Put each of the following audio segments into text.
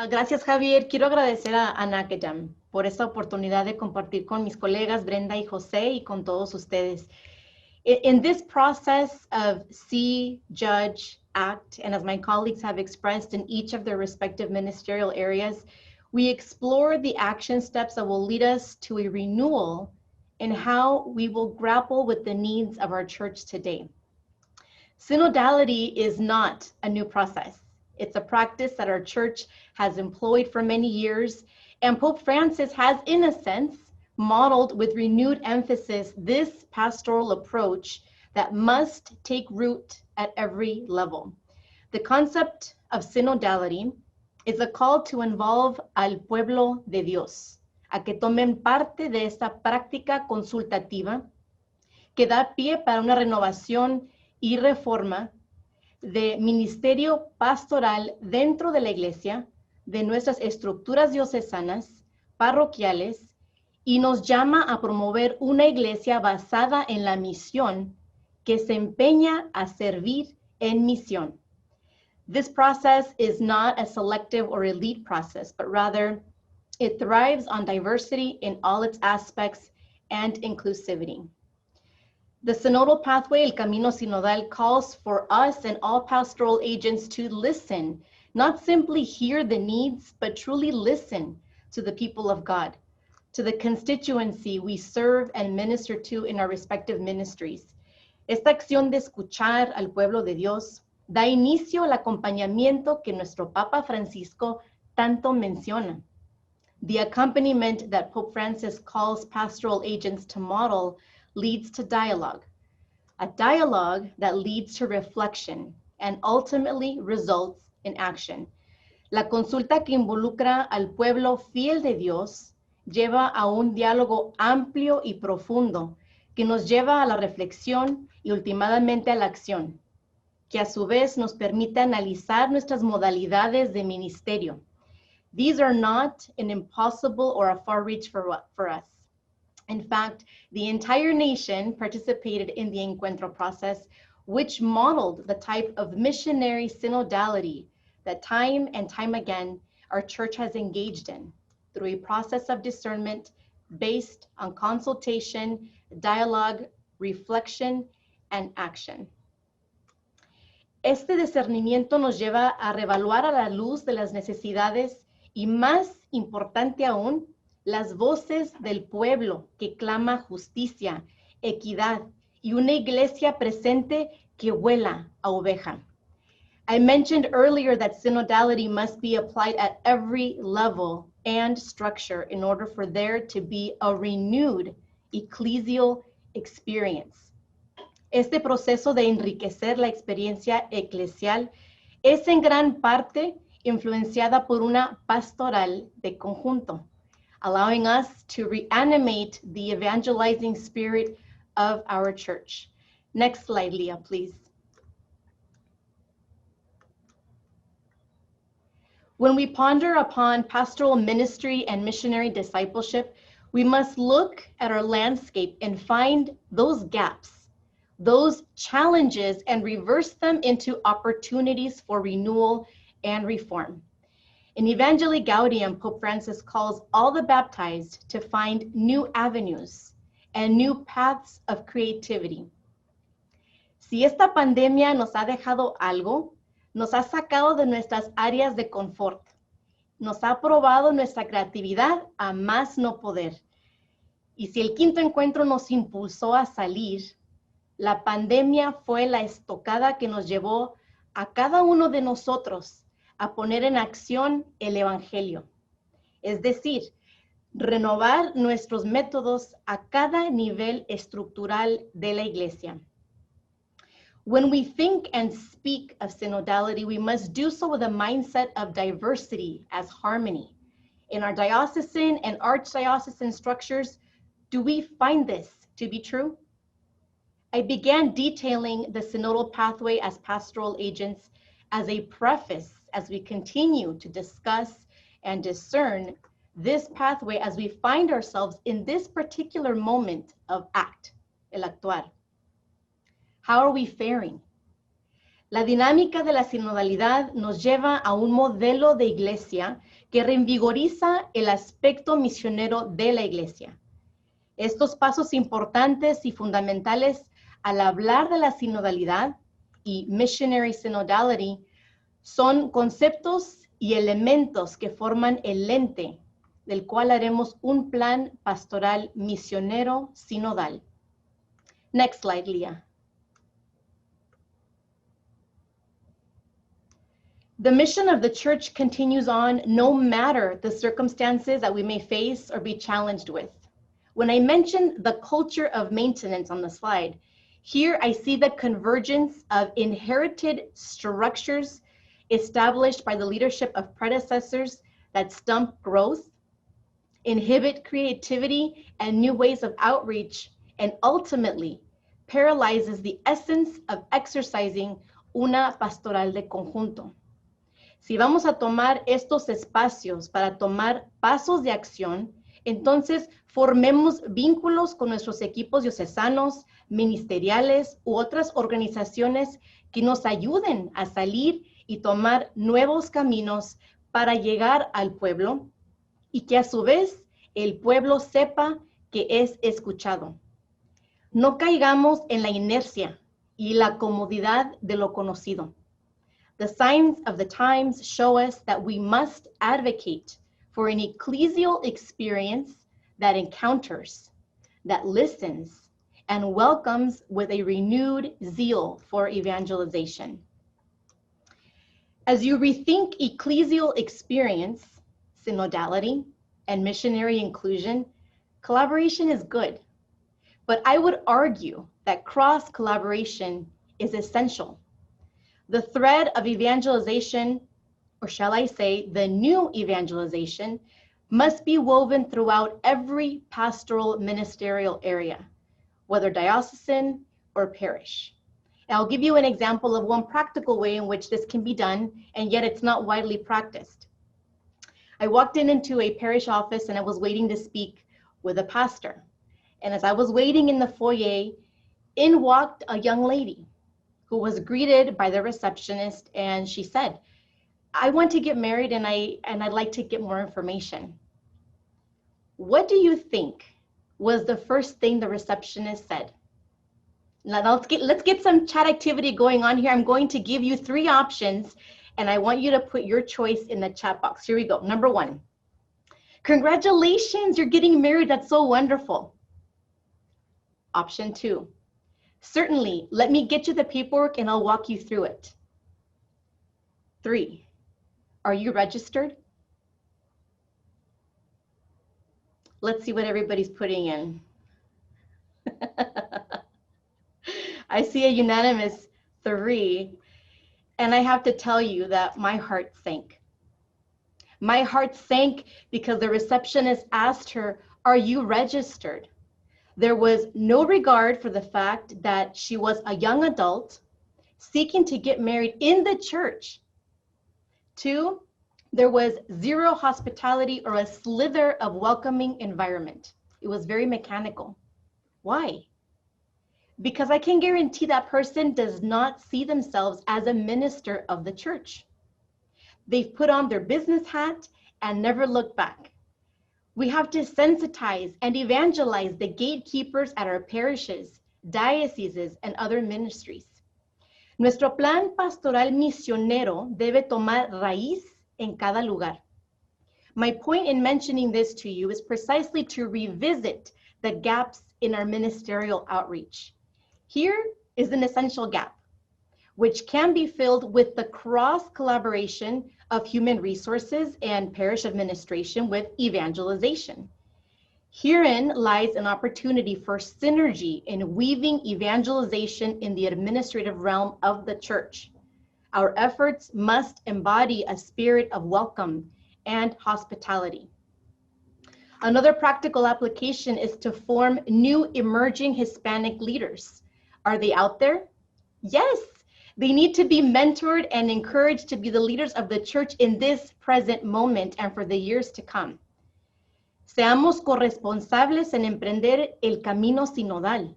Gracias, Javier. Quiero agradecer a Anacadem por esta oportunidad de compartir con mis colegas Brenda y José y con todos ustedes. In this process of see, judge, act, and as my colleagues have expressed in each of their respective ministerial areas, we explore the action steps that will lead us to a renewal in how we will grapple with the needs of our church today. Synodality is not a new process. It's a practice that our church has employed for many years, and Pope Francis has, in a sense, modeled with renewed emphasis this pastoral approach that must take root at every level. The concept of synodality is a call to involve al pueblo de Dios, a que tomen parte de esta práctica consultativa que da pie para una renovación y reforma de ministerio pastoral dentro de la iglesia, de nuestras estructuras diocesanas, parroquiales, y nos llama a promover una iglesia basada en la misión que se empeña a servir en misión. This process is not a selective or elite process, but rather it thrives on diversity in all its aspects and inclusivity. The synodal pathway, El Camino Sinodal, calls for us and all pastoral agents to listen, not simply hear the needs, but truly listen to the people of God, to the constituency we serve and minister to in our respective ministries. Esta acción de escuchar al pueblo de Dios da inicio al acompañamiento que nuestro Papa Francisco tanto menciona. The accompaniment that Pope Francis calls pastoral agents to model leads to dialogue, a dialogue that leads to reflection and ultimately results in action. La consulta que involucra al pueblo fiel de Dios lleva a un diálogo amplio y profundo que nos lleva a la reflexión y últimamente a la acción, que a su vez nos permite analizar nuestras modalidades de ministerio. These are not an impossible or a far reach for us. In fact, the entire nation participated in the Encuentro process, which modeled the type of missionary synodality that time and time again our church has engaged in through a process of discernment based on consultation, dialogue, reflection, and action. Este discernimiento nos lleva a reevaluar a la luz de las necesidades y, más importante aún, las voces del pueblo que clama justicia, equidad y una iglesia presente que huela a oveja. I mentioned earlier that synodality must be applied at every level and structure in order for there to be a renewed ecclesial experience. Este proceso de enriquecer la experiencia eclesial es en gran parte influenciada por una pastoral de conjunto, allowing us to reanimate the evangelizing spirit of our church. Next slide, Leah, please. When we ponder upon pastoral ministry and missionary discipleship, we must look at our landscape and find those gaps, those challenges, and reverse them into opportunities for renewal and reform. In Evangelii Gaudium, Pope Francis calls all the baptized to find new avenues and new paths of creativity. Si esta pandemia nos ha dejado algo, nos ha sacado de nuestras áreas de confort, nos ha probado nuestra creatividad a más no poder. Y si el quinto encuentro nos impulsó a salir, la pandemia fue la estocada que nos llevó a cada uno de nosotros a poner en acción el Evangelio. Es decir, renovar nuestros métodos a cada nivel estructural de la iglesia. When we think and speak of synodality, we must do so with a mindset of diversity as harmony. In our diocesan and archdiocesan structures, do we find this to be true? I began detailing the synodal pathway as pastoral agents as a preface as we continue to discuss and discern this pathway as we find ourselves in this particular moment of act, el actuar. How are we faring? La dinámica de la sinodalidad nos lleva a un modelo de iglesia que reinvigoriza el aspecto misionero de la iglesia. Estos pasos importantes y fundamentales al hablar de la sinodalidad y missionary synodality son conceptos y elementos que forman el lente del cual haremos un plan pastoral misionero sinodal. Next slide, Leah. The mission of the church continues on no matter the circumstances that we may face or be challenged with. When I mentioned the culture of maintenance on the slide, here I see the convergence of inherited structures established by the leadership of predecessors that stump growth, inhibit creativity and new ways of outreach, and ultimately paralyzes the essence of exercising una pastoral de conjunto. Si vamos a tomar estos espacios para tomar pasos de acción, entonces formemos vínculos con nuestros equipos diocesanos, ministeriales u otras organizaciones que nos ayuden a salir y tomar nuevos caminos para llegar al pueblo y que a su vez el pueblo sepa que es escuchado. No caigamos en la inercia y la comodidad de lo conocido. The signs of the times show us that we must advocate for an ecclesial experience that encounters, that listens, and welcomes with a renewed zeal for evangelization. As you rethink ecclesial experience, synodality, and missionary inclusion, collaboration is good. But I would argue that cross-collaboration is essential. The thread of evangelization, or shall I say, the new evangelization, must be woven throughout every pastoral ministerial area, whether diocesan or parish. And I'll give you an example of one practical way in which this can be done, and yet it's not widely practiced. I walked into a parish office and I was waiting to speak with a pastor. And as I was waiting in the foyer, in walked a young lady who was greeted by the receptionist, and she said, I want to get married and I'd like to get more information. What do you think was the first thing the receptionist said? Now let's get some chat activity going on here. I'm going to give you 3 options and I want you to put your choice in the chat box. Here we go. Number 1, congratulations, you're getting married. That's so wonderful. Option 2, certainly, let me get you the paperwork and I'll walk you through it. 3, are you registered? Let's see what everybody's putting in. I see a unanimous 3, and I have to tell you that my heart sank. My heart sank because the receptionist asked her, are you registered? There was no regard for the fact that she was a young adult seeking to get married in the church. 2, there was zero hospitality or a slither of welcoming environment. It was very mechanical. Why? Because I can guarantee that person does not see themselves as a minister of the church. They've put on their business hat and never looked back. We have to sensitize and evangelize the gatekeepers at our parishes, dioceses, and other ministries. Nuestro plan pastoral misionero debe tomar raíz en cada lugar. My point in mentioning this to you is precisely to revisit the gaps in our ministerial outreach. Here is an essential gap, which can be filled with the cross-collaboration of human resources and parish administration with evangelization. Herein lies an opportunity for synergy in weaving evangelization in the administrative realm of the church. Our efforts must embody a spirit of welcome and hospitality. Another practical application is to form new emerging Hispanic leaders. Are they out there? Yes, they need to be mentored and encouraged to be the leaders of the church in this present moment and for the years to come. Seamos corresponsables en emprender el camino sinodal.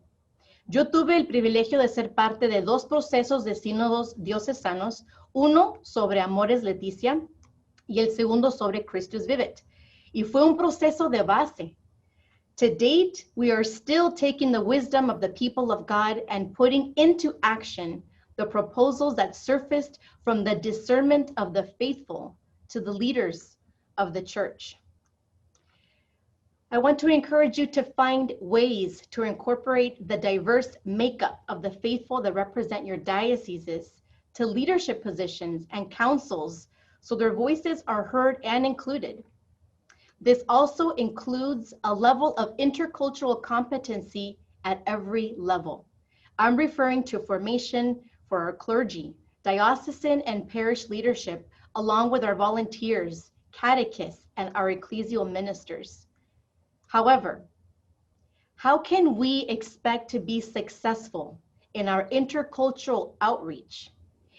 Yo tuve el privilegio de ser parte de 2 procesos de sínodos diocesanos, uno sobre Amores Leticia y el segundo sobre Christus Vivit. Y fue un proceso de base. To date, we are still taking the wisdom of the people of God and putting into action the proposals that surfaced from the discernment of the faithful to the leaders of the church. I want to encourage you to find ways to incorporate the diverse makeup of the faithful that represent your dioceses to leadership positions and councils so their voices are heard and included. This also includes a level of intercultural competency at every level. I'm referring to formation for our clergy, diocesan and parish leadership, along with our volunteers, catechists, and our ecclesial ministers. However, how can we expect to be successful in our intercultural outreach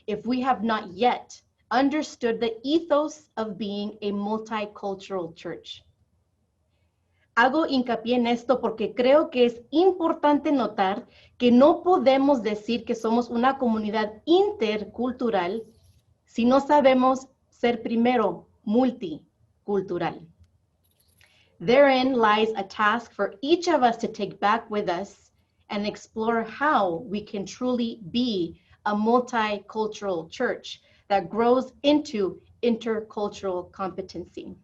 if we have not yet understood the ethos of being a multicultural church? Hago hincapié en esto porque creo que es importante notar que no podemos decir que somos una comunidad intercultural si no sabemos ser primero multicultural. Therein lies a task for each of us to take back with us and explore how we can truly be a multicultural church that grows into intercultural competency.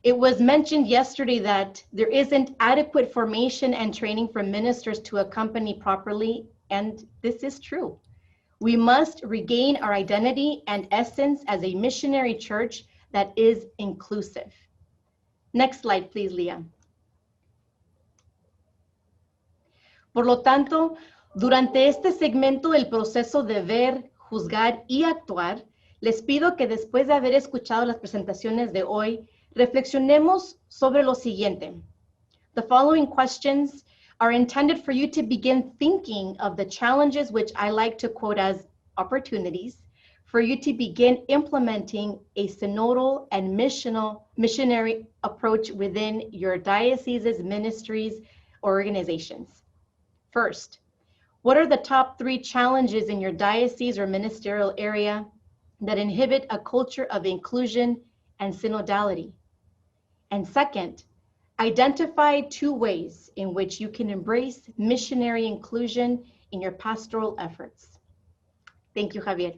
It was mentioned yesterday that there isn't adequate formation and training for ministers to accompany properly, and this is true. We must regain our identity and essence as a missionary church that is inclusive. Next slide, please, Leah. Por lo tanto, durante este segmento del proceso de ver, juzgar y actuar, les pido que después de haber escuchado las presentaciones de hoy, reflexionemos sobre lo siguiente. The following questions are intended for you to begin thinking of the challenges, which I like to quote as opportunities, for you to begin implementing a synodal and missionary approach within your dioceses, ministries, or organizations. First, what are the top 3 challenges in your diocese or ministerial area that inhibit a culture of inclusion and synodality? And second, identify 2 ways in which you can embrace missionary inclusion in your pastoral efforts. Thank you, Javier.